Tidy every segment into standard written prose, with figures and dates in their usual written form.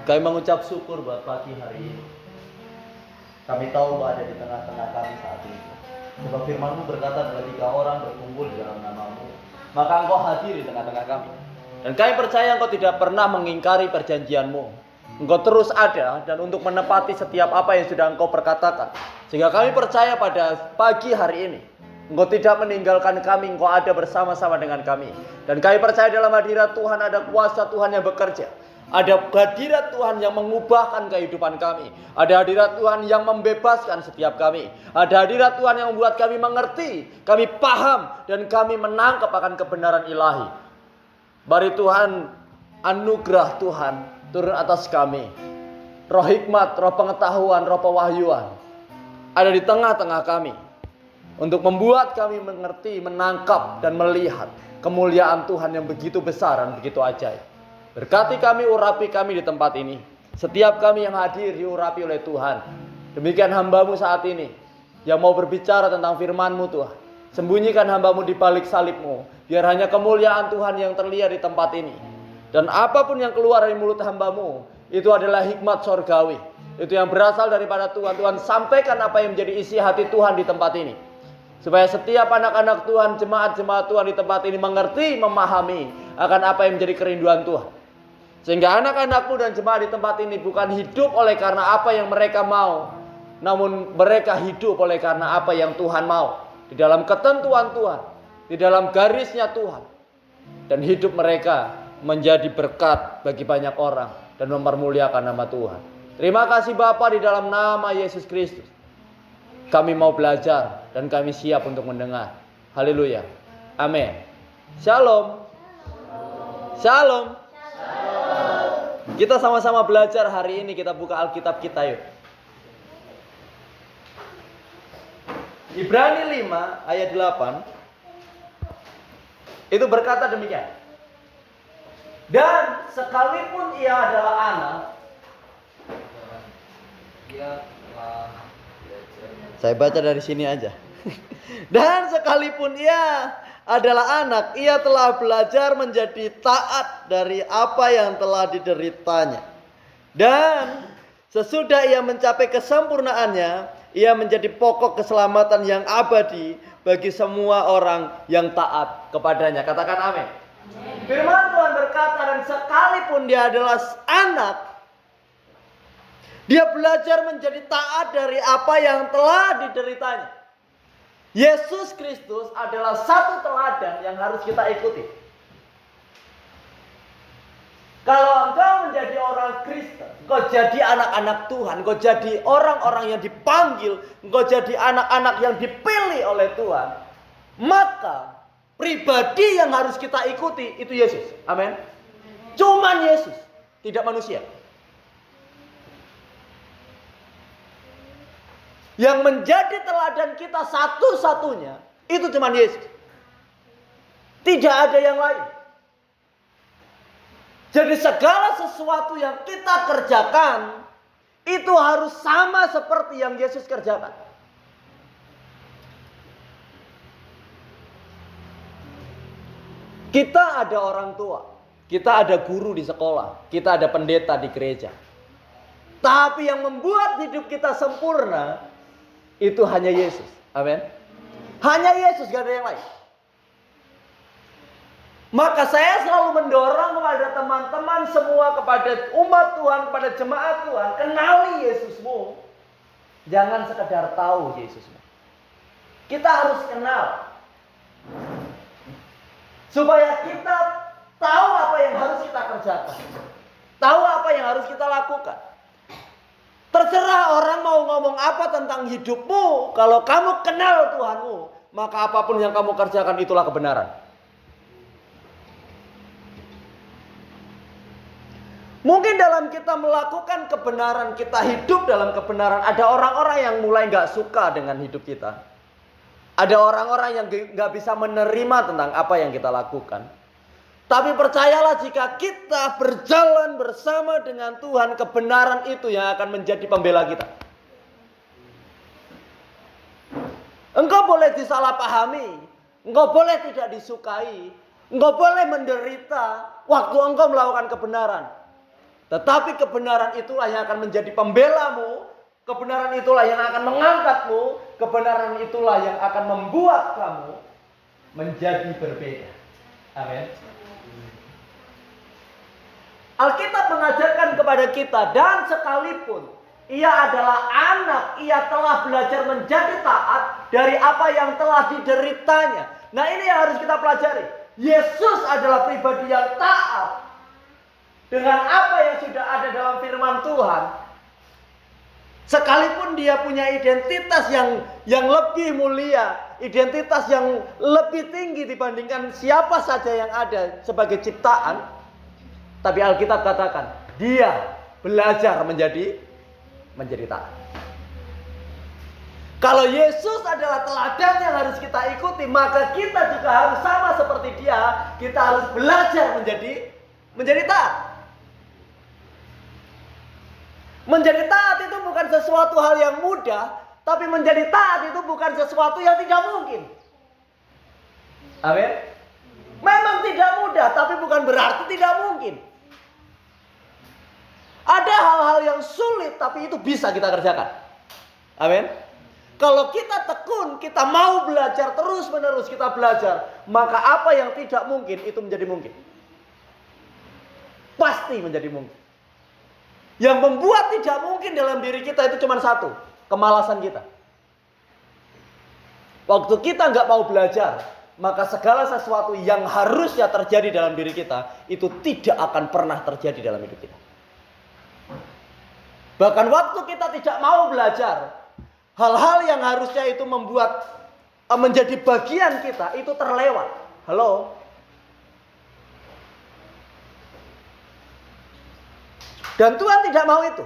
Kami mengucap syukur buat pagi hari ini. Kami tahu Engkau ada di tengah-tengah kami saat ini. Sebab firman-Mu berkata, bila 3 orang berkumpul di dalam nama-Mu, maka Engkau hadir di tengah-tengah kami. Dan kami percaya Engkau tidak pernah mengingkari perjanjian-Mu. Engkau terus ada dan untuk menepati setiap apa yang sudah Engkau perkatakan. Sehingga kami percaya pada pagi hari ini, Engkau tidak meninggalkan kami, Engkau ada bersama-sama dengan kami. Dan kami percaya dalam hadirat Tuhan ada kuasa Tuhan yang bekerja. Ada hadirat Tuhan yang mengubahkan kehidupan kami. Ada hadirat Tuhan yang membebaskan setiap kami. Ada hadirat Tuhan yang membuat kami mengerti, kami paham, dan kami menangkap akan kebenaran ilahi. Mari Tuhan, anugerah Tuhan turun atas kami. Roh hikmat, roh pengetahuan, roh pewahyuan ada di tengah-tengah kami. Untuk membuat kami mengerti, menangkap, dan melihat kemuliaan Tuhan yang begitu besar dan begitu ajaib. Berkati kami, urapi kami di tempat ini. Setiap kami yang hadir diurapi oleh Tuhan. Demikian hamba-Mu saat ini yang mau berbicara tentang firman-Mu Tuhan. Sembunyikan hamba-Mu di balik salib-Mu. Biar hanya kemuliaan Tuhan yang terlihat di tempat ini. Dan apapun yang keluar dari mulut hamba-Mu, itu adalah hikmat sorgawi. Itu yang berasal daripada Tuhan. Tuhan sampaikan apa yang menjadi isi hati Tuhan di tempat ini. Supaya setiap anak-anak Tuhan, jemaat-jemaat Tuhan di tempat ini mengerti, memahami akan apa yang menjadi kerinduan Tuhan. Sehingga anak-anak-Mu dan jemaat di tempat ini bukan hidup oleh karena apa yang mereka mau. Namun mereka hidup oleh karena apa yang Tuhan mau. Di dalam ketentuan Tuhan. Di dalam garisnya Tuhan. Dan hidup mereka menjadi berkat bagi banyak orang. Dan mempermuliakan nama Tuhan. Terima kasih Bapa di dalam nama Yesus Kristus. Kami mau belajar dan kami siap untuk mendengar. Haleluya. Amin. Shalom. Shalom. Kita sama-sama belajar hari ini. Kita buka Alkitab kita yuk. Ibrani 5 ayat 8. Itu berkata demikian. Dan sekalipun ia adalah anak, saya baca dari sini aja. Dan sekalipun ia adalah anak, ia telah belajar menjadi taat dari apa yang telah dideritanya. Dan sesudah ia mencapai kesempurnaannya, ia menjadi pokok keselamatan yang abadi bagi semua orang yang taat kepadanya. Katakan amin. Firman Tuhan berkata, dan sekalipun dia adalah anak, dia belajar menjadi taat dari apa yang telah dideritanya. Yesus Kristus adalah satu teladan yang harus kita ikuti. Kalau engkau menjadi orang Kristen, engkau jadi anak-anak Tuhan, engkau jadi orang-orang yang dipanggil, engkau jadi anak-anak yang dipilih oleh Tuhan, maka pribadi yang harus kita ikuti itu Yesus. Amin. Cuman Yesus, tidak manusia. Yang menjadi teladan kita satu-satunya itu cuma Yesus. Tidak ada yang lain. Jadi segala sesuatu yang kita kerjakan itu harus sama seperti yang Yesus kerjakan. Kita ada orang tua, kita ada guru di sekolah, kita ada pendeta di gereja. Tapi yang membuat hidup kita sempurna itu hanya Yesus. Amin. Hanya Yesus, gak ada yang lain. Maka saya selalu mendorong kepada teman-teman semua, kepada umat Tuhan, kepada jemaat Tuhan, kenali Yesusmu. Jangan sekedar tahu Yesusmu. Kita harus kenal. Supaya kita tahu apa yang harus kita kerjakan. Tahu apa yang harus kita lakukan. Terserah orang mau ngomong apa tentang hidupmu. Kalau kamu kenal Tuhanmu, maka apapun yang kamu kerjakan itulah kebenaran. Mungkin dalam kita melakukan kebenaran, kita hidup dalam kebenaran, ada orang-orang yang mulai gak suka dengan hidup kita. Ada orang-orang yang gak bisa menerima tentang apa yang kita lakukan. Tapi percayalah, jika kita berjalan bersama dengan Tuhan, kebenaran itu yang akan menjadi pembela kita. Engkau boleh disalahpahami, engkau boleh tidak disukai, engkau boleh menderita waktu engkau melakukan kebenaran. Tetapi kebenaran itulah yang akan menjadi pembelamu. Kebenaran itulah yang akan mengangkatmu. Kebenaran itulah yang akan membuat kamu menjadi berbeda. Amin. Alkitab mengajarkan kepada kita, dan sekalipun ia adalah anak, ia telah belajar menjadi taat dari apa yang telah dideritanya. Nah, ini yang harus kita pelajari. Yesus adalah pribadi yang taat dengan apa yang sudah ada dalam firman Tuhan. Sekalipun dia punya identitas yang lebih mulia, identitas yang lebih tinggi dibandingkan siapa saja yang ada sebagai ciptaan, tapi Alkitab katakan dia belajar menjadi taat. Kalau Yesus adalah teladan yang harus kita ikuti, maka kita juga harus sama seperti dia. Kita harus belajar menjadi taat. Menjadi taat itu bukan sesuatu hal yang mudah, tapi menjadi taat itu bukan sesuatu yang tidak mungkin. Amin. Memang tidak mudah, tapi bukan berarti tidak mungkin. Ada hal-hal yang sulit, tapi itu bisa kita kerjakan. Amin. Kalau kita tekun, kita mau belajar terus-menerus, kita belajar, maka apa yang tidak mungkin itu menjadi mungkin. Pasti menjadi mungkin. Yang membuat tidak mungkin dalam diri kita itu cuma satu, kemalasan kita. Waktu kita nggak mau belajar, maka segala sesuatu yang harusnya terjadi dalam diri kita itu tidak akan pernah terjadi dalam hidup kita. Bahkan waktu kita tidak mau belajar, hal-hal yang harusnya itu menjadi bagian kita itu terlewat. Halo? Dan Tuhan tidak mau itu.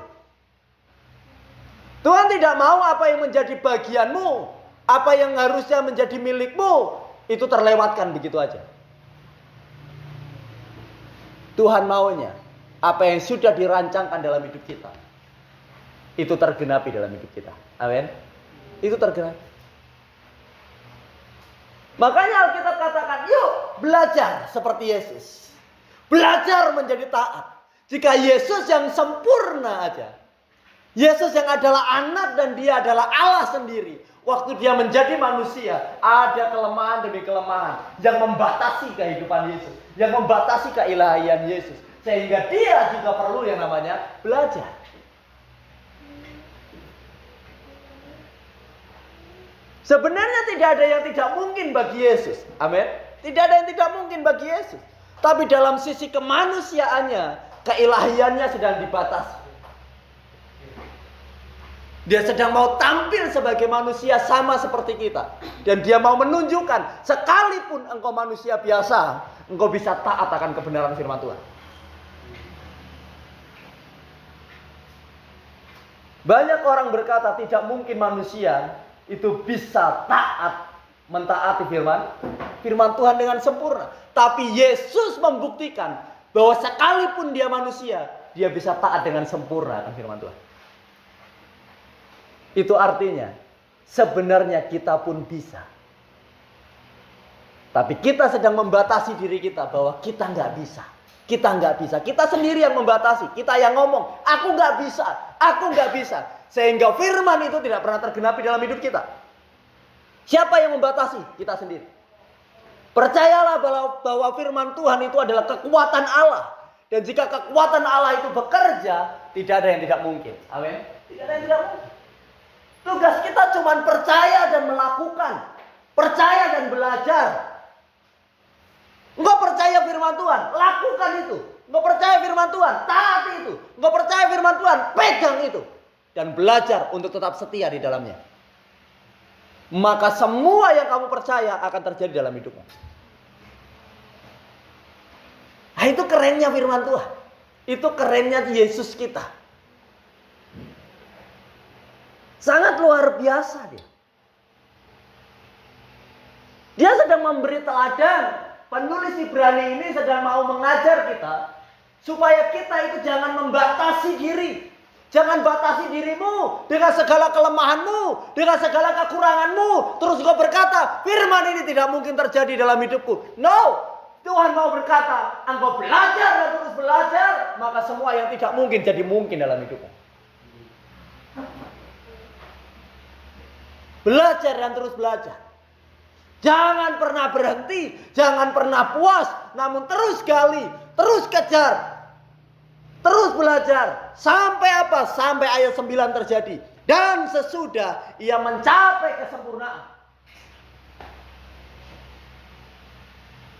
Tuhan tidak mau apa yang menjadi bagianmu, apa yang harusnya menjadi milikmu, itu terlewatkan begitu aja. Tuhan maunya apa yang sudah dirancangkan dalam hidup kita, itu tergenapi dalam hidup kita. Amin. Itu tergenapi. Makanya Alkitab katakan, yuk belajar seperti Yesus. Belajar menjadi taat. Jika Yesus yang sempurna aja, Yesus yang adalah anak dan dia adalah Allah sendiri, waktu dia menjadi manusia, ada kelemahan demi kelemahan yang membatasi kehidupan Yesus, yang membatasi keilahian Yesus, sehingga dia juga perlu yang namanya belajar. Sebenarnya tidak ada yang tidak mungkin bagi Yesus. Amin. Tidak ada yang tidak mungkin bagi Yesus. Tapi dalam sisi kemanusiaannya, keilahiannya sedang dibatasi. Dia sedang mau tampil sebagai manusia sama seperti kita. Dan dia mau menunjukkan, sekalipun engkau manusia biasa, engkau bisa taat akan kebenaran firman Tuhan. Banyak orang berkata tidak mungkin manusia itu bisa mentaati firman Tuhan dengan sempurna. Tapi Yesus membuktikan bahwa sekalipun dia manusia, dia bisa taat dengan sempurna akan firman Tuhan. Itu artinya sebenarnya kita pun bisa. Tapi kita sedang membatasi diri kita bahwa kita nggak bisa. Kita nggak bisa. Kita sendiri yang membatasi. Kita yang ngomong, aku nggak bisa, aku nggak bisa. Sehingga firman itu tidak pernah tergenapi dalam hidup kita. Siapa yang membatasi? Kita sendiri. Percayalah bahwa firman Tuhan itu adalah kekuatan Allah. Dan jika kekuatan Allah itu bekerja, tidak ada yang tidak mungkin. Amin. Tidak ada yang tidak mungkin. Tugas kita cuma percaya dan melakukan. Percaya dan belajar. Engkau percaya firman Tuhan, lakukan itu. Engkau percaya firman Tuhan, taati itu. Engkau percaya firman Tuhan, pegang itu. Dan belajar untuk tetap setia di dalamnya. Maka semua yang kamu percaya akan terjadi dalam hidupmu. Nah, itu kerennya firman Tuhan. Itu kerennya Yesus kita. Sangat luar biasa dia. Dia sedang memberi teladan. Penulis Ibrani ini sedang mau mengajar kita supaya kita itu jangan membatasi diri. Jangan batasi dirimu dengan segala kelemahanmu, dengan segala kekuranganmu. Terus kau berkata, firman ini tidak mungkin terjadi dalam hidupku. No, Tuhan mau berkata, engkau belajar dan terus belajar, maka semua yang tidak mungkin jadi mungkin dalam hidupmu. Belajar dan terus belajar. Jangan pernah berhenti, jangan pernah puas, namun terus gali, terus kejar, terus belajar. Sampai apa? Sampai ayat 9 terjadi. Dan sesudah ia mencapai kesempurnaan.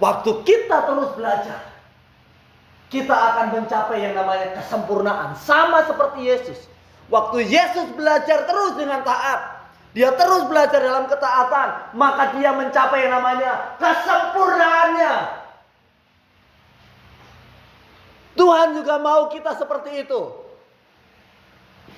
Waktu kita terus belajar, kita akan mencapai yang namanya kesempurnaan. Sama seperti Yesus. Waktu Yesus belajar terus dengan taat, dia terus belajar dalam ketaatan, maka dia mencapai yang namanya kesempurnaannya. Tuhan juga mau kita seperti itu.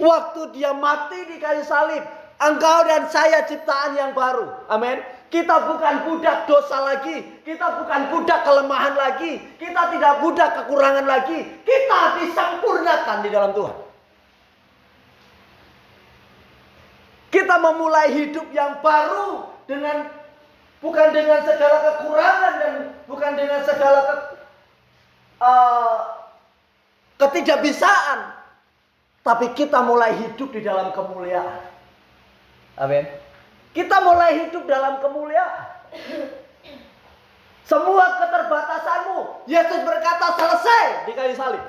Waktu dia mati di kayu salib, engkau dan saya ciptaan yang baru. Amin. Kita bukan budak dosa lagi. Kita bukan budak kelemahan lagi. Kita tidak budak kekurangan lagi. Kita disempurnakan di dalam Tuhan. Kita memulai hidup yang baru dengan bukan dengan segala kekurangan dan bukan dengan segala ketidakbisaan, tapi kita mulai hidup di dalam kemuliaan. Amin. Kita mulai hidup dalam kemuliaan. Semua keterbatasanmu, Yesus berkata selesai di kayu salib.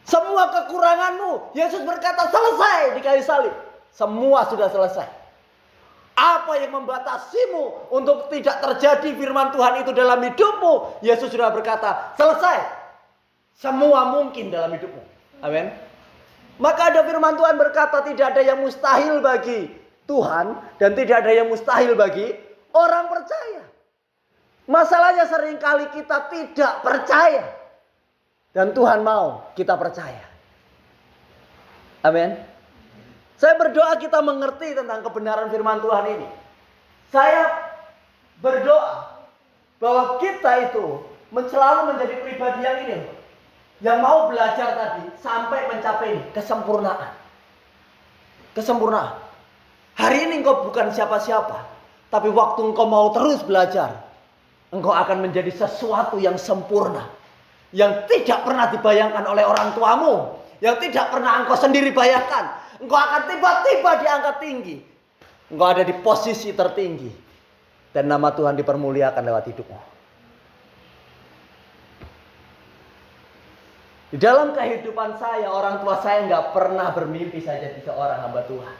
Semua kekuranganmu, Yesus berkata selesai di kayu salib. Semua sudah selesai. Apa yang membatasimu untuk tidak terjadi firman Tuhan itu dalam hidupmu, Yesus sudah berkata selesai. Semua mungkin dalam hidupmu. Amin. Maka ada firman Tuhan berkata tidak ada yang mustahil bagi Tuhan dan tidak ada yang mustahil bagi orang percaya. Masalahnya seringkali kita tidak percaya. Dan Tuhan mau kita percaya. Amin. Saya berdoa kita mengerti tentang kebenaran firman Tuhan ini. Saya berdoa bahwa kita itu selalu menjadi pribadi yang ini. Yang mau belajar tadi sampai mencapai kesempurnaan. Kesempurnaan. Hari ini engkau bukan siapa-siapa. Tapi waktu engkau mau terus belajar, engkau akan menjadi sesuatu yang sempurna. Yang tidak pernah dibayangkan oleh orang tuamu. Yang tidak pernah engkau sendiri bayangkan. Engkau akan tiba-tiba diangkat tinggi. Engkau ada di posisi tertinggi. Dan nama Tuhan dipermuliakan lewat hidupmu. Di dalam kehidupan saya, orang tua saya nggak pernah bermimpi saya jadi seorang hamba Tuhan.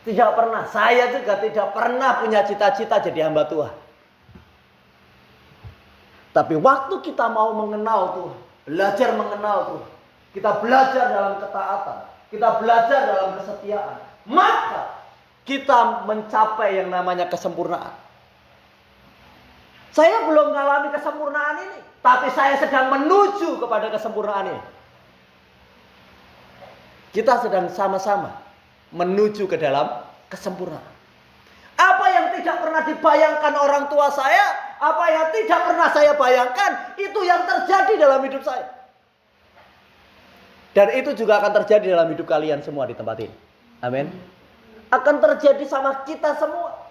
Tidak pernah. Saya juga tidak pernah punya cita-cita jadi hamba Tuhan. Tapi waktu kita mau mengenal Tuhan, belajar mengenal Tuhan, kita belajar dalam ketaatan, kita belajar dalam kesetiaan, maka kita mencapai yang namanya kesempurnaan. Saya belum mengalami kesempurnaan ini, tapi saya sedang menuju kepada kesempurnaan ini. Kita sedang sama-sama menuju ke dalam kesempurnaan. Apa yang tidak pernah dibayangkan orang tua saya, apa yang tidak pernah saya bayangkan, itu yang terjadi dalam hidup saya. Dan itu juga akan terjadi dalam hidup kalian semua di tempat ini. Amin. Akan terjadi sama kita semua.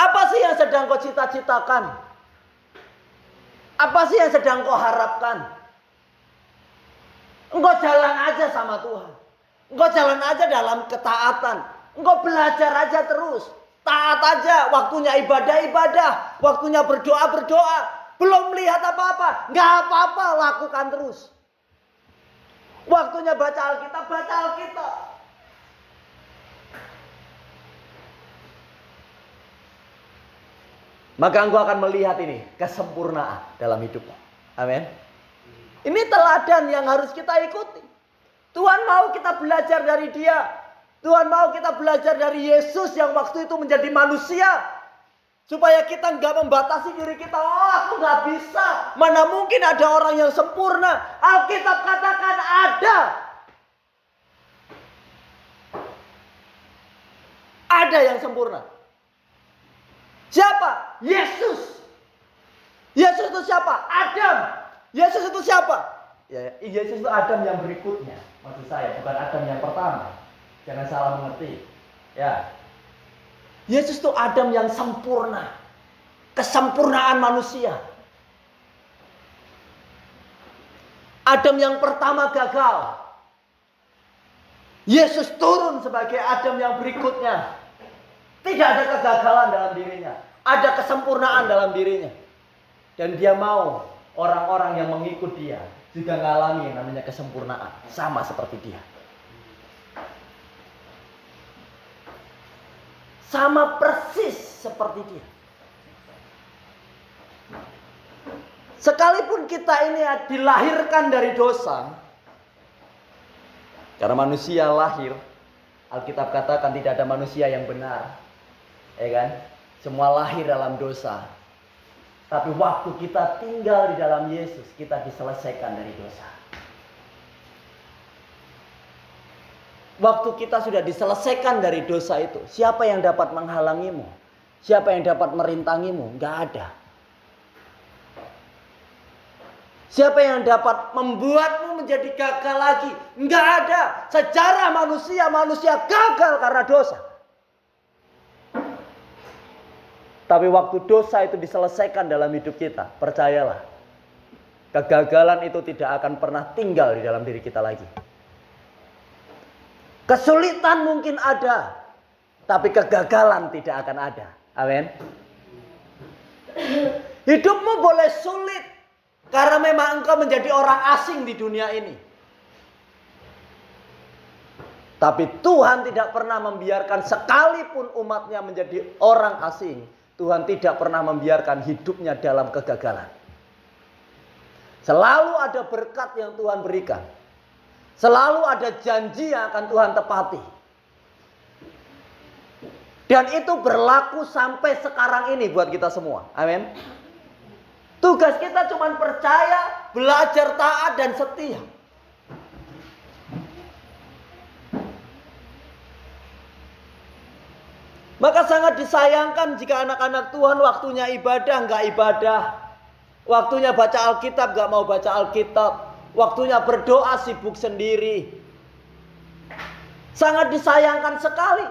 Apa sih yang sedang kau cita-citakan? Apa sih yang sedang kau harapkan? Engkau jalan aja sama Tuhan. Engkau jalan aja dalam ketaatan. Engkau belajar aja terus. Taat aja. Waktunya ibadah-ibadah. Waktunya berdoa-berdoa. Belum melihat apa-apa. Nggak apa-apa, lakukan terus. Waktunya baca Alkitab, baca Alkitab. Maka engkau akan melihat ini kesempurnaan dalam hidupmu. Amin. Ini teladan yang harus kita ikuti. Tuhan mau kita belajar dari Dia. Tuhan mau kita belajar dari Yesus yang waktu itu menjadi manusia. Supaya kita nggak membatasi diri kita. Oh, aku nggak bisa. Mana mungkin ada orang yang sempurna. Alkitab katakan ada. Ada yang sempurna. Siapa? Yesus. Yesus itu siapa? Adam. Yesus itu siapa? Ya, Yesus itu Adam yang berikutnya. Maksud saya bukan Adam yang pertama. Jangan salah mengerti. Ya. Yesus itu Adam yang sempurna. Kesempurnaan manusia. Adam yang pertama gagal. Yesus turun sebagai Adam yang berikutnya. Tidak ada kegagalan dalam dirinya. Ada kesempurnaan dalam dirinya. Dan dia mau orang-orang yang mengikut dia juga mengalami yang namanya kesempurnaan. Sama seperti dia. Sama persis seperti dia. Sekalipun kita ini dilahirkan dari dosa. Karena manusia lahir. Alkitab katakan tidak ada manusia yang benar. Ya kan? Semua lahir dalam dosa. Tapi waktu kita tinggal di dalam Yesus, kita diselesaikan dari dosa. Waktu kita sudah diselesaikan dari dosa itu, siapa yang dapat menghalangimu? Siapa yang dapat merintangimu? Enggak ada. Siapa yang dapat membuatmu menjadi gagal lagi? Enggak ada. Secara manusia gagal karena dosa. Tapi waktu dosa itu diselesaikan dalam hidup kita, percayalah, kegagalan itu tidak akan pernah tinggal di dalam diri kita lagi. Kesulitan mungkin ada, tapi kegagalan tidak akan ada. Amin. Hidupmu boleh sulit karena memang engkau menjadi orang asing di dunia ini. Tapi Tuhan tidak pernah membiarkan sekalipun umatnya menjadi orang asing. Tuhan tidak pernah membiarkan hidupnya dalam kegagalan. Selalu ada berkat yang Tuhan berikan. Selalu ada janji yang akan Tuhan tepati. Dan itu berlaku sampai sekarang ini buat kita semua. Amin. Tugas kita cuma percaya, belajar taat dan setia. Maka sangat disayangkan jika anak-anak Tuhan waktunya ibadah nggak ibadah. Waktunya baca Alkitab nggak mau baca Alkitab. Waktunya berdoa sibuk sendiri. Sangat disayangkan sekali.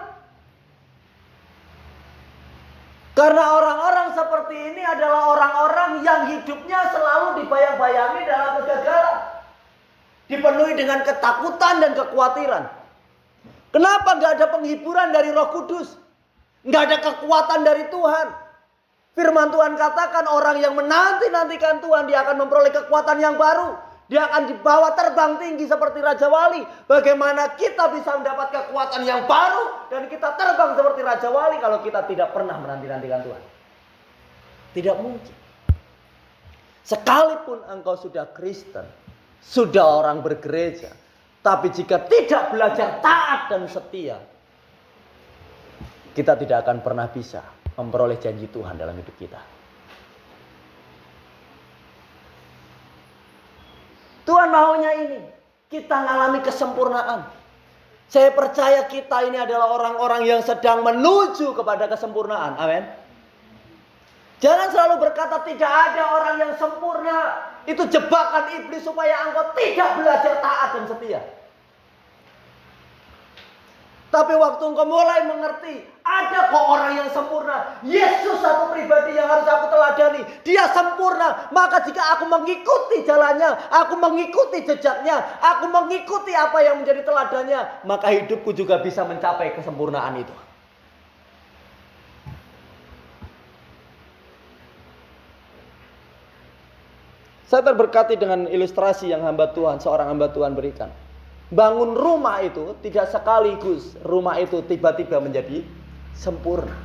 Karena orang-orang seperti ini adalah orang-orang yang hidupnya selalu dibayang-bayangi dalam kegagalan. Dipenuhi dengan ketakutan dan kekhawatiran. Kenapa nggak ada penghiburan dari Roh Kudus? Nggak ada kekuatan dari Tuhan. Firman Tuhan katakan orang yang menanti-nantikan Tuhan, dia akan memperoleh kekuatan yang baru. Dia akan dibawa terbang tinggi seperti Raja Wali. Bagaimana kita bisa mendapat kekuatan yang baru dan kita terbang seperti Raja Wali kalau kita tidak pernah menanti-nantikan Tuhan? Tidak mungkin. Sekalipun engkau sudah Kristen, sudah orang bergereja, tapi jika tidak belajar taat dan setia, kita tidak akan pernah bisa memperoleh janji Tuhan dalam hidup kita. Tuhan maunya ini, kita mengalami kesempurnaan. Saya percaya kita ini adalah orang-orang yang sedang menuju kepada kesempurnaan. Amin. Jangan selalu berkata tidak ada orang yang sempurna. Itu jebakan iblis supaya engkau tidak belajar taat dan setia. Tapi waktu engkau mulai mengerti, ada kok orang yang sempurna. Yesus satu pribadi yang harus aku teladani. Dia sempurna. Maka jika aku mengikuti jalannya, aku mengikuti jejaknya, aku mengikuti apa yang menjadi teladannya, maka hidupku juga bisa mencapai kesempurnaan itu. Saya terberkati dengan ilustrasi yang seorang hamba Tuhan berikan. Bangun rumah itu tidak sekaligus rumah itu tiba-tiba menjadi sempurna.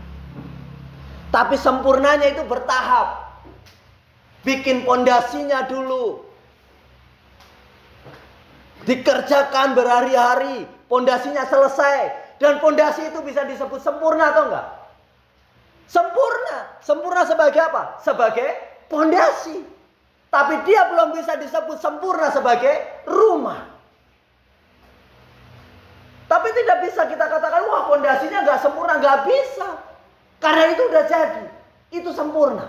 Tapi sempurnanya itu bertahap. Bikin pondasinya dulu. Dikerjakan berhari-hari, pondasinya selesai. Dan pondasi itu bisa disebut sempurna atau enggak? Sempurna. Sempurna sebagai apa? Sebagai pondasi. Tapi dia belum bisa disebut sempurna sebagai rumah. Tapi tidak bisa kita katakan, wah pondasinya nggak sempurna, nggak bisa. Karena itu udah jadi, itu sempurna.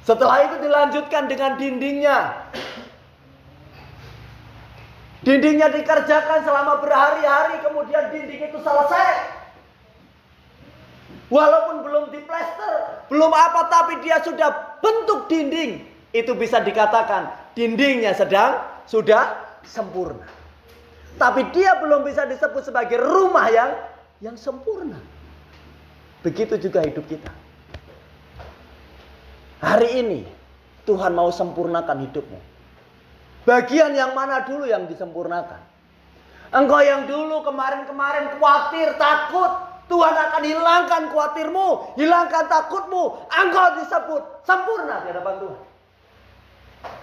Setelah itu dilanjutkan dengan dindingnya. Dindingnya dikerjakan selama berhari-hari, kemudian dinding itu selesai. Walaupun belum diplester, belum apa, tapi dia sudah bentuk dinding. Itu bisa dikatakan dindingnya sudah sempurna. Tapi dia belum bisa disebut sebagai rumah yang sempurna. Begitu juga hidup kita. Hari ini Tuhan mau sempurnakan hidupmu. Bagian yang mana dulu yang disempurnakan? Engkau yang dulu kemarin-kemarin khawatir, takut, Tuhan akan hilangkan khawatirmu, hilangkan takutmu. Engkau disebut sempurna di hadapan Tuhan.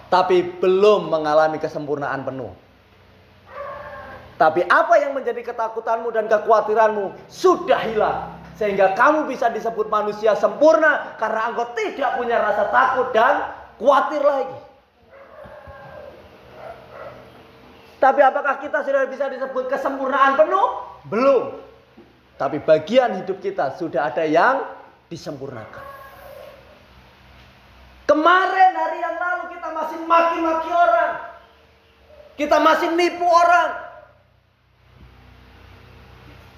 Tapi belum mengalami kesempurnaan penuh. Tapi apa yang menjadi ketakutanmu dan kekhawatiranmu sudah hilang. Sehingga kamu bisa disebut manusia sempurna karena engkau tidak punya rasa takut dan khawatir lagi. Tapi apakah kita sudah bisa disebut kesempurnaan penuh? Belum. Tapi bagian hidup kita sudah ada yang disempurnakan. Kemarin hari yang lalu kita masih maki-maki orang. Kita masih nipu orang.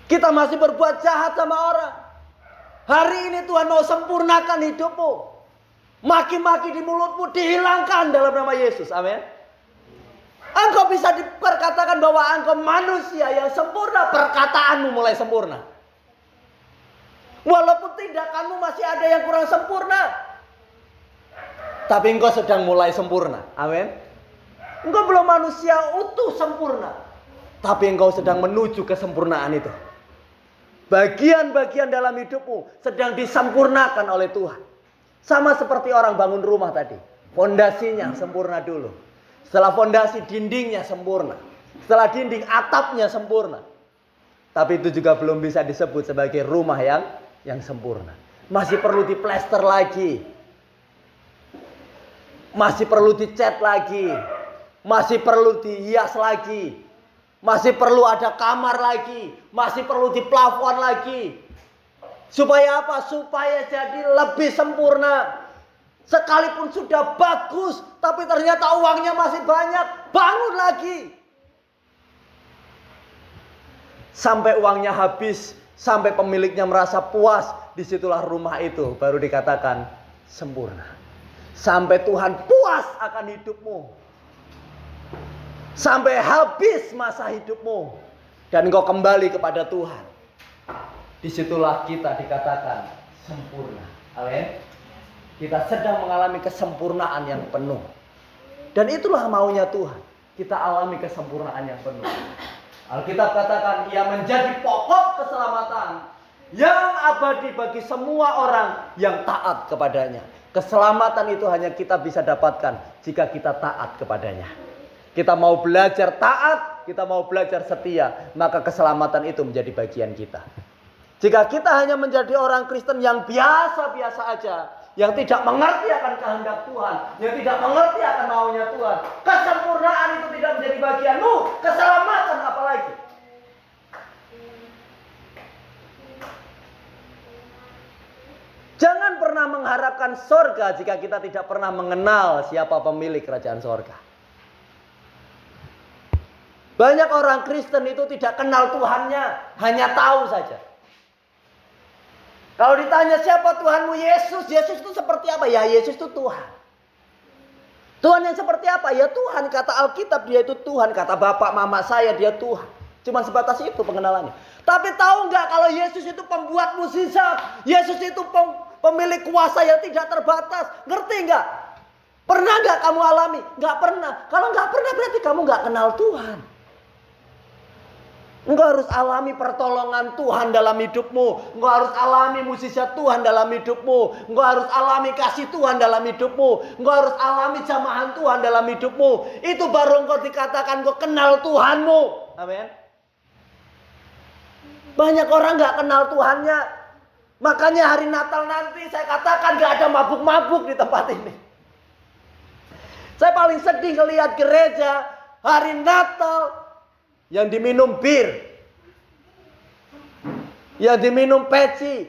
Kita masih berbuat jahat sama orang. Hari ini Tuhan mau sempurnakan hidupmu. Maki-maki di mulutmu dihilangkan dalam nama Yesus. Amin. Engkau bisa diperkatakan bahwa engkau manusia yang sempurna. Perkataanmu mulai sempurna. Walaupun tindakanmu masih ada yang kurang sempurna. Tapi engkau sedang mulai sempurna. Amin. Engkau belum manusia utuh sempurna. Tapi engkau sedang menuju kesempurnaan itu. Bagian-bagian dalam hidupmu sedang disempurnakan oleh Tuhan. Sama seperti orang bangun rumah tadi. Fondasinya sempurna dulu. Setelah fondasi dindingnya sempurna. Setelah dinding atapnya sempurna. Tapi itu juga belum bisa disebut sebagai rumah yang sempurna. Masih perlu diplester lagi. Masih perlu dicat lagi. Masih perlu dihias lagi. Masih perlu ada kamar lagi. Masih perlu di plafon lagi. Supaya apa? Supaya jadi lebih sempurna. Sekalipun sudah bagus, tapi ternyata uangnya masih banyak. Bangun lagi. Sampai uangnya habis. Sampai pemiliknya merasa puas. Disitulah rumah itu baru dikatakan sempurna. Sampai Tuhan puas akan hidupmu. Sampai habis masa hidupmu. Dan engkau kembali kepada Tuhan. Disitulah kita dikatakan sempurna. Amin. Kita sedang mengalami kesempurnaan yang penuh. Dan itulah maunya Tuhan. Kita alami kesempurnaan yang penuh. Alkitab katakan ia menjadi pokok keselamatan yang abadi bagi semua orang yang taat kepadanya. Keselamatan itu hanya kita bisa dapatkan jika kita taat kepadanya. Kita mau belajar taat, kita mau belajar setia, maka keselamatan itu menjadi bagian kita. Jika kita hanya menjadi orang Kristen yang biasa-biasa aja, yang tidak mengerti akan kehendak Tuhan, yang tidak mengerti akan maunya Tuhan, kesempurnaan itu tidak menjadi bagianmu, keselamatan apalagi. Jangan pernah mengharapkan sorga jika kita tidak pernah mengenal siapa pemilik kerajaan sorga. Banyak orang Kristen itu tidak kenal Tuhannya, hanya tahu saja. Kalau ditanya siapa Tuhanmu, Yesus. Yesus itu seperti apa? Ya Yesus itu Tuhan. Tuhan yang seperti apa? Ya Tuhan. Kata Alkitab dia itu Tuhan. Kata bapak mama saya dia Tuhan. Cuma sebatas itu pengenalannya. Tapi tahu nggak kalau Yesus itu pembuat mukjizat? Yesus itu pemilik kuasa yang tidak terbatas. Ngerti nggak? Pernah nggak kamu alami? Nggak pernah. Kalau nggak pernah berarti kamu nggak kenal Tuhan. Engkau harus alami pertolongan Tuhan dalam hidupmu. Engkau harus alami mukjizat Tuhan dalam hidupmu. Engkau harus alami kasih Tuhan dalam hidupmu. Engkau harus alami jamahan Tuhan dalam hidupmu. Itu baru engkau dikatakan engkau kenal Tuhanmu. Amin. Banyak orang gak kenal Tuhannya. Makanya hari Natal nanti saya katakan gak ada mabuk-mabuk di tempat ini. Saya paling sedih ngelihat gereja hari Natal yang diminum bir, yang diminum peci.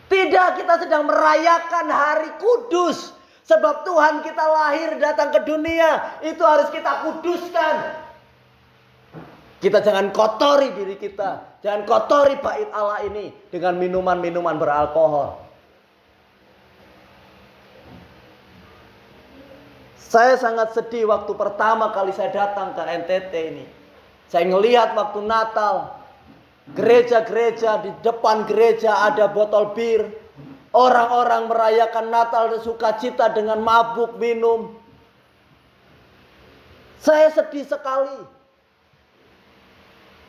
Tidak, kita sedang merayakan hari kudus. Sebab Tuhan kita lahir datang ke dunia, itu harus kita kuduskan. Kita jangan kotori diri kita. Jangan kotori bait Allah ini dengan minuman-minuman beralkohol. Saya sangat sedih waktu pertama kali saya datang ke NTT ini. Saya ngelihat waktu Natal, gereja-gereja, di depan gereja ada botol bir. Orang-orang merayakan Natal dan sukacita dengan mabuk minum. Saya sedih sekali.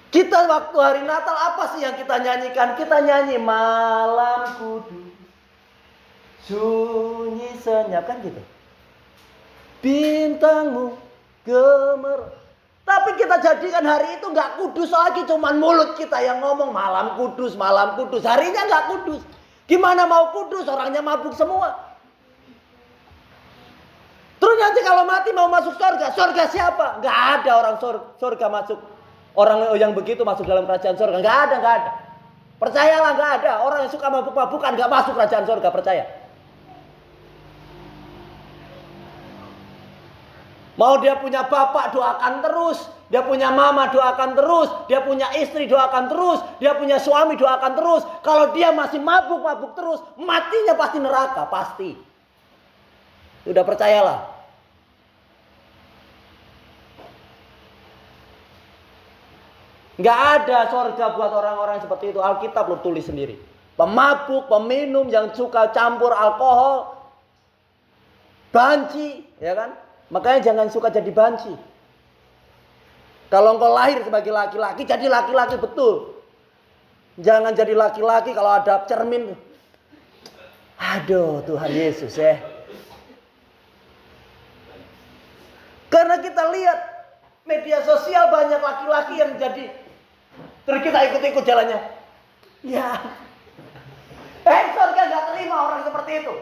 Kita waktu hari Natal apa sih yang kita nyanyikan? Kita nyanyi malam kudus, sunyi senyap, kan gitu. Bintangmu gemer. Tapi kita jadikan hari itu nggak kudus lagi, cuman mulut kita yang ngomong malam kudus, malam kudus. Harinya nggak kudus. Gimana mau kudus? Orangnya mabuk semua. Terus nanti kalau mati mau masuk surga, surga siapa? Nggak ada orang surga masuk. Orang yang begitu masuk dalam kerajaan surga. Nggak ada. Percayalah, nggak ada. Orang yang suka mabuk-mabukan nggak masuk kerajaan surga, percaya. Mau dia punya bapak, doakan terus. Dia punya mama, doakan terus. Dia punya istri, doakan terus. Dia punya suami, doakan terus. Kalau dia masih mabuk-mabuk terus, matinya pasti neraka, pasti. Sudah percayalah. Nggak ada surga buat orang-orang seperti itu. Alkitab lo tulis sendiri. Pemabuk, peminum yang suka campur alkohol, banci, ya kan? Makanya jangan suka jadi banci. Kalau engkau lahir sebagai laki-laki, jadi laki-laki betul. Jangan jadi laki-laki kalau ada cermin. Aduh, Tuhan Yesus ya. Karena kita lihat media sosial banyak laki-laki yang jadi, terus kita ikut-ikut jalannya. Ya. Surga gak terima orang seperti itu.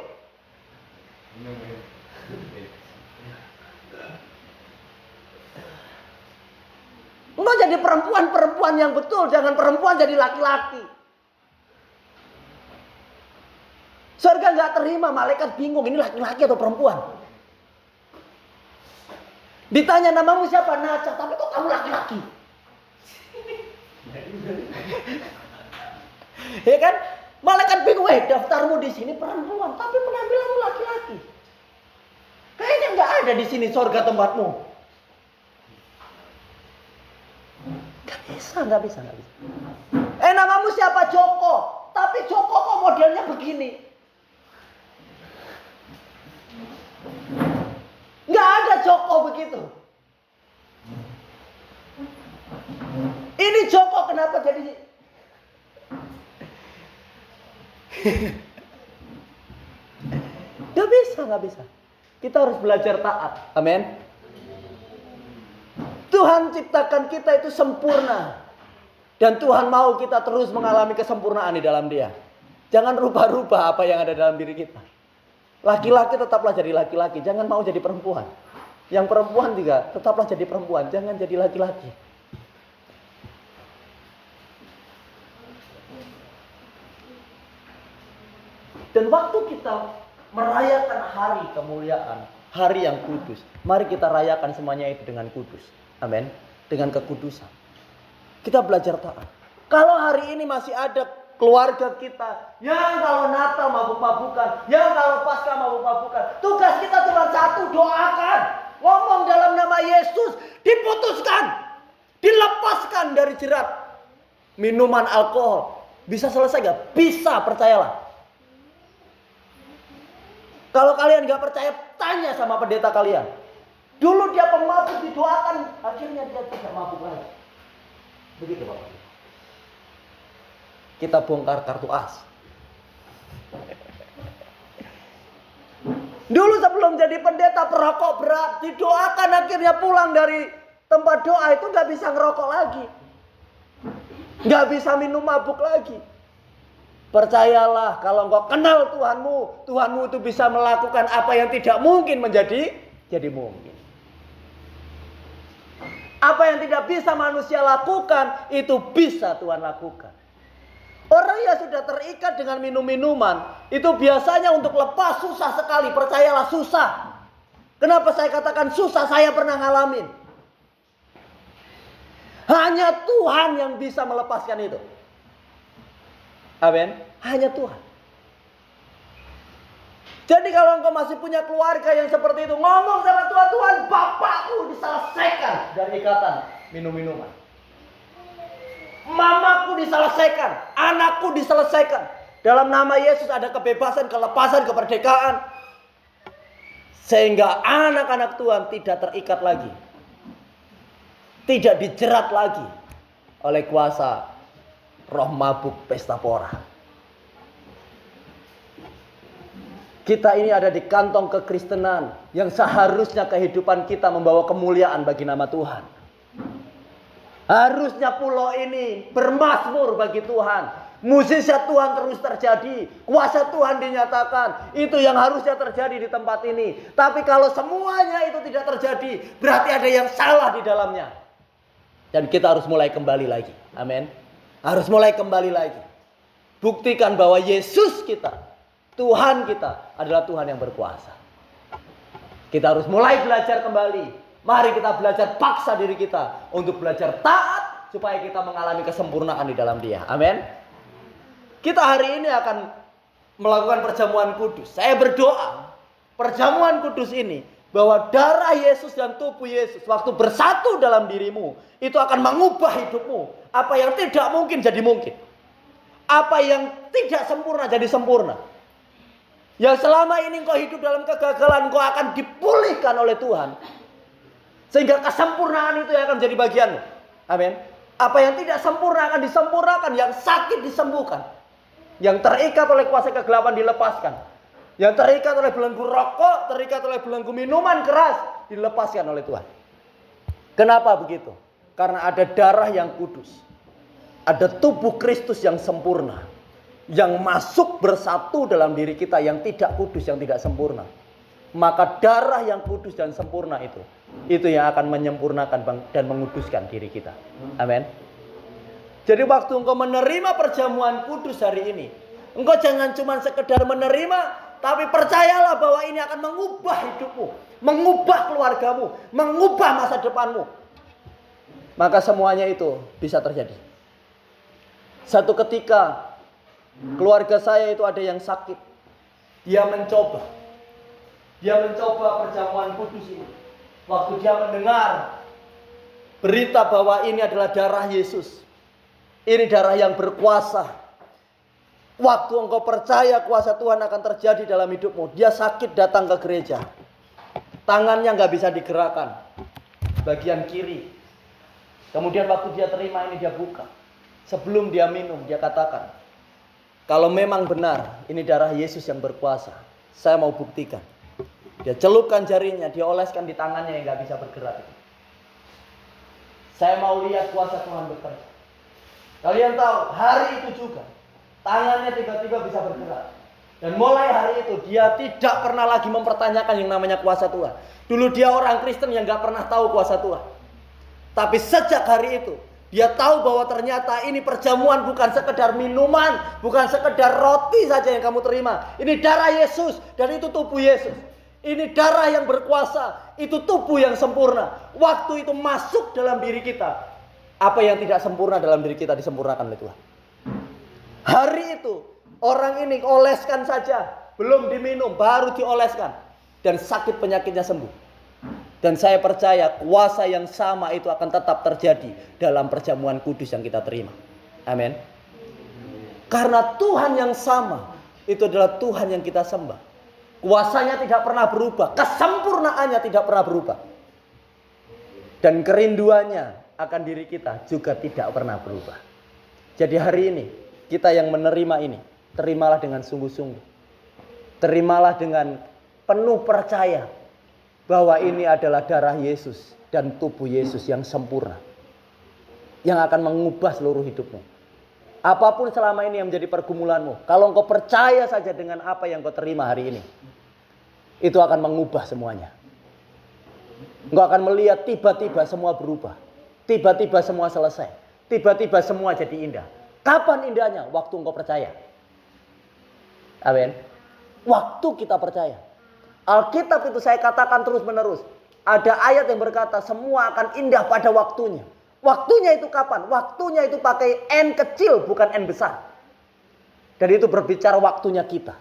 Engkau jadi perempuan yang betul, jangan perempuan jadi laki-laki. Surga gak terima, malaikat bingung, ini laki-laki atau perempuan. Ditanya namamu siapa? Naca, tapi kok kamu laki-laki? Ya kan? Malaikat bingung, daftarmu di sini perempuan, tapi penampilanmu laki-laki. Kayaknya nggak ada di sini surga tempatmu. Nggak bisa. Namamu siapa? Joko, tapi Joko kok modelnya begini. Nggak ada Joko begitu. Ini Joko kenapa jadi? Nggak bisa. Kita harus belajar taat. Amin. Tuhan ciptakan kita itu sempurna. Dan Tuhan mau kita terus mengalami kesempurnaan di dalam Dia. Jangan rubah-rubah apa yang ada dalam diri kita. Laki-laki tetaplah jadi laki-laki, jangan mau jadi perempuan. Yang perempuan juga tetaplah jadi perempuan, jangan jadi laki-laki. Dan waktu kita merayakan hari kemuliaan, hari yang kudus, mari kita rayakan semuanya itu dengan kudus. Amin. Dengan kekudusan. Kita belajar taat. Kalau hari ini masih ada keluarga kita yang kalau Natal mabuk-mabukan, yang kalau Paskah mabuk-mabukan, tugas kita cuma satu, doakan. Ngomong dalam nama Yesus, diputuskan, dilepaskan dari jerat minuman alkohol. Bisa selesai gak? Bisa, percayalah. Kalau kalian gak percaya, tanya sama pendeta kalian. Dulu dia pemabuk, didoakan, akhirnya dia tidak mabuk lagi. Begitu Bapak. Kita bongkar kartu as. Dulu sebelum jadi pendeta perokok berat, didoakan akhirnya pulang dari tempat doa itu gak bisa ngerokok lagi. Gak bisa minum mabuk lagi. Percayalah, kalau engkau kenal Tuhanmu, Tuhanmu itu bisa melakukan apa yang tidak mungkin menjadi mungkin. Apa yang tidak bisa manusia lakukan, itu bisa Tuhan lakukan. Orang yang sudah terikat dengan minum-minuman, itu biasanya untuk lepas susah sekali. Percayalah, susah. Kenapa saya katakan susah? Saya pernah ngalamin. Hanya Tuhan yang bisa melepaskan itu. Amin. Hanya Tuhan. Jadi kalau engkau masih punya keluarga yang seperti itu, ngomong sama Tuhan, Tuhan, bapakku diselesaikan dari ikatan minum-minuman. Mamaku diselesaikan, anakku diselesaikan. Dalam nama Yesus ada kebebasan, kelepasan, kemerdekaan. Sehingga anak-anak Tuhan tidak terikat lagi. Tidak dijerat lagi oleh kuasa roh mabuk pesta pora. Kita ini ada di kantong kekristenan yang seharusnya kehidupan kita membawa kemuliaan bagi nama Tuhan. Harusnya pulau ini bermazmur bagi Tuhan. Mukjizat Tuhan terus terjadi. Kuasa Tuhan dinyatakan. Itu yang harusnya terjadi di tempat ini. Tapi kalau semuanya itu tidak terjadi, berarti ada yang salah di dalamnya. Dan kita harus mulai kembali lagi. Amin. Harus mulai kembali lagi. Buktikan bahwa Yesus kita, Tuhan kita adalah Tuhan yang berkuasa. Kita harus mulai belajar kembali. Mari kita belajar paksa diri kita untuk belajar taat supaya kita mengalami kesempurnaan di dalam Dia. Amin. Kita hari ini akan melakukan perjamuan kudus. Saya berdoa perjamuan kudus ini bahwa darah Yesus dan tubuh Yesus waktu bersatu dalam dirimu itu akan mengubah hidupmu. Apa yang tidak mungkin jadi mungkin. Apa yang tidak sempurna jadi sempurna. Yang selama ini engkau hidup dalam kegagalan, engkau akan dipulihkan oleh Tuhan. Sehingga kesempurnaan itu yang akan jadi bagianmu. Amin. Apa yang tidak sempurna akan disempurnakan. Yang sakit disembuhkan. Yang terikat oleh kuasa kegelapan dilepaskan. Yang terikat oleh belenggu rokok, terikat oleh belenggu minuman keras, dilepaskan oleh Tuhan. Kenapa begitu? Karena ada darah yang kudus. Ada tubuh Kristus yang sempurna. Yang masuk bersatu dalam diri kita yang tidak kudus, yang tidak sempurna. Maka darah yang kudus dan sempurna itu yang akan menyempurnakan dan menguduskan diri kita. Amin. Jadi waktu engkau menerima perjamuan kudus hari ini, engkau jangan cuma sekedar menerima, tapi percayalah bahwa ini akan mengubah hidupmu, mengubah keluargamu, mengubah masa depanmu. Maka semuanya itu bisa terjadi. Satu ketika keluarga saya itu ada yang sakit. Dia mencoba perjamuan kudus ini. Waktu dia mendengar berita bahwa ini adalah darah Yesus. Ini darah yang berkuasa. Waktu engkau percaya kuasa Tuhan akan terjadi dalam hidupmu. Dia sakit datang ke gereja. Tangannya gak bisa digerakkan. Bagian kiri. Kemudian waktu dia terima ini dia buka. Sebelum dia minum dia katakan, kalau memang benar ini darah Yesus yang berkuasa, saya mau buktikan. Dia celupkan jarinya, dia oleskan di tangannya yang gak bisa bergerak. Saya mau lihat kuasa Tuhan bekerja. Kalian tahu, hari itu juga tangannya tiba-tiba bisa bergerak. Dan mulai hari itu dia tidak pernah lagi mempertanyakan yang namanya kuasa Tuhan. Dulu dia orang Kristen yang gak pernah tahu kuasa Tuhan. Tapi sejak hari itu dia tahu bahwa ternyata ini perjamuan bukan sekedar minuman, bukan sekedar roti saja yang kamu terima. Ini darah Yesus dan itu tubuh Yesus. Ini darah yang berkuasa, itu tubuh yang sempurna. Waktu itu masuk dalam diri kita. Apa yang tidak sempurna dalam diri kita disempurnakan oleh Tuhan. Hari itu orang ini oleskan saja, belum diminum, baru dioleskan. Dan sakit penyakitnya sembuh. Dan saya percaya kuasa yang sama itu akan tetap terjadi dalam perjamuan kudus yang kita terima. Amin. Karena Tuhan yang sama itu adalah Tuhan yang kita sembah. Kuasanya tidak pernah berubah, kesempurnaannya tidak pernah berubah. Dan kerinduannya akan diri kita juga tidak pernah berubah. Jadi hari ini kita yang menerima ini, terimalah dengan sungguh-sungguh. Terimalah dengan penuh percaya bahwa ini adalah darah Yesus dan tubuh Yesus yang sempurna. Yang akan mengubah seluruh hidupmu. Apapun selama ini yang menjadi pergumulanmu, kalau engkau percaya saja dengan apa yang engkau terima hari ini, itu akan mengubah semuanya. Engkau akan melihat tiba-tiba semua berubah. Tiba-tiba semua selesai. Tiba-tiba semua jadi indah. Kapan indahnya? Waktu engkau percaya. Amin. Waktu kita percaya. Alkitab itu saya katakan terus menerus. Ada ayat yang berkata semua akan indah pada waktunya. Waktunya itu kapan? Waktunya itu pakai N kecil, bukan N besar. Dan itu berbicara waktunya kita.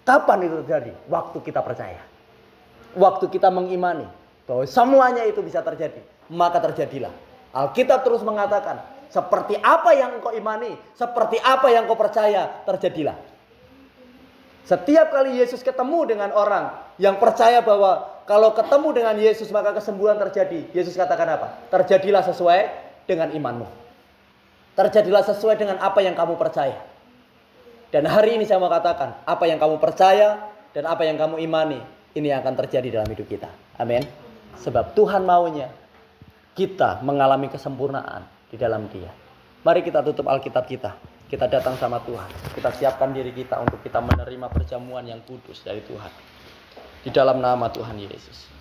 Kapan itu terjadi? Waktu kita percaya. Waktu kita mengimani bahwa semuanya itu bisa terjadi. Maka terjadilah. Alkitab terus mengatakan, seperti apa yang engkau imani, seperti apa yang engkau percaya, terjadilah. Setiap kali Yesus ketemu dengan orang yang percaya bahwa kalau ketemu dengan Yesus maka kesembuhan terjadi, Yesus katakan apa? Terjadilah sesuai dengan imanmu. Terjadilah sesuai dengan apa yang kamu percaya. Dan hari ini saya mau katakan, apa yang kamu percaya dan apa yang kamu imani, ini yang akan terjadi dalam hidup kita. Amin. Sebab Tuhan maunya kita mengalami kesempurnaan di dalam Dia. Mari kita tutup Alkitab kita. Kita datang sama Tuhan. Kita siapkan diri kita untuk kita menerima perjamuan yang kudus dari Tuhan. Di dalam nama Tuhan Yesus.